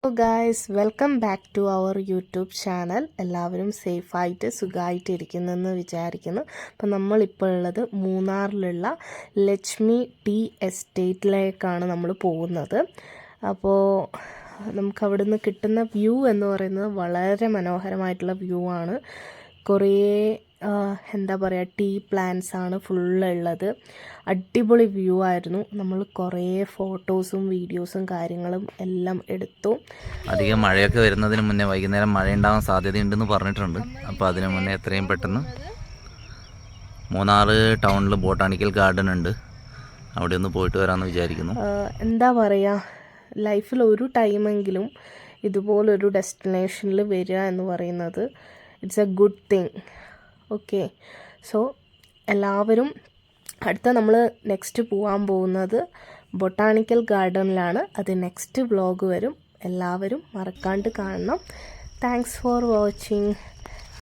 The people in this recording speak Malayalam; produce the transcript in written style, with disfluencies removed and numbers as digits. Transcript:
Hello guys, welcome back to our YouTube channel. എല്ലാവരും സേഫായിട്ട് സുഖമായിട്ട് ഇരിക്കുന്നെന്ന് വിചാരിക്കുന്നു. അപ്പം നമ്മളിപ്പോൾ ഉള്ളത് മൂന്നാറിലുള്ള ലക്ഷ്മി ടീ എസ്റ്റേറ്റിലേക്കാണ് നമ്മൾ പോകുന്നത്. അപ്പോൾ നമുക്ക് അവിടെ നിന്ന് കിട്ടുന്ന വ്യൂ എന്ന് പറയുന്നത് വളരെ മനോഹരമായിട്ടുള്ള വ്യൂ ആണ്. കുറേ എന്താ പറയുക, ടീ പ്ലാന്റ്സ് ആണ് ഫുള്ളുള്ളത്. അടിപൊളി വ്യൂ ആയിരുന്നു. നമ്മൾ കുറേ ഫോട്ടോസും വീഡിയോസും കാര്യങ്ങളും എല്ലാം എടുത്തു. അധികം മഴയൊക്കെ വരുന്നതിന് മുന്നേ വൈകുന്നേരം മഴ ഉണ്ടാവാൻ സാധ്യതയുണ്ടെന്ന് പറഞ്ഞിട്ടുണ്ട്. അപ്പോൾ അതിന് മുന്നേ എത്രയും പെട്ടെന്ന് മൂന്നാർ ടൗണിൽ ബോട്ടാണിക്കൽ ഗാർഡൻ ഉണ്ട്, അവിടെ ഒന്ന് പോയിട്ട് വരാമെന്ന് വിചാരിക്കുന്നു. എന്താ പറയുക, ലൈഫിൽ ഒരു ടൈമെങ്കിലും ഇതുപോലൊരു ഡെസ്റ്റിനേഷനിൽ വരിക എന്ന് പറയുന്നത് it's A good thing. Okay, so എല്ലാവരും നമ്മൾ നെക്സ്റ്റ് പോകാൻ പോകുന്നത് ബൊട്ടാണിക്കൽ ഗാർഡനിലാണ്. അത് നെക്സ്റ്റ് വ്ലോഗ് വരും. എല്ലാവരും മറക്കാണ്ട് കാണണം. Thanks for watching.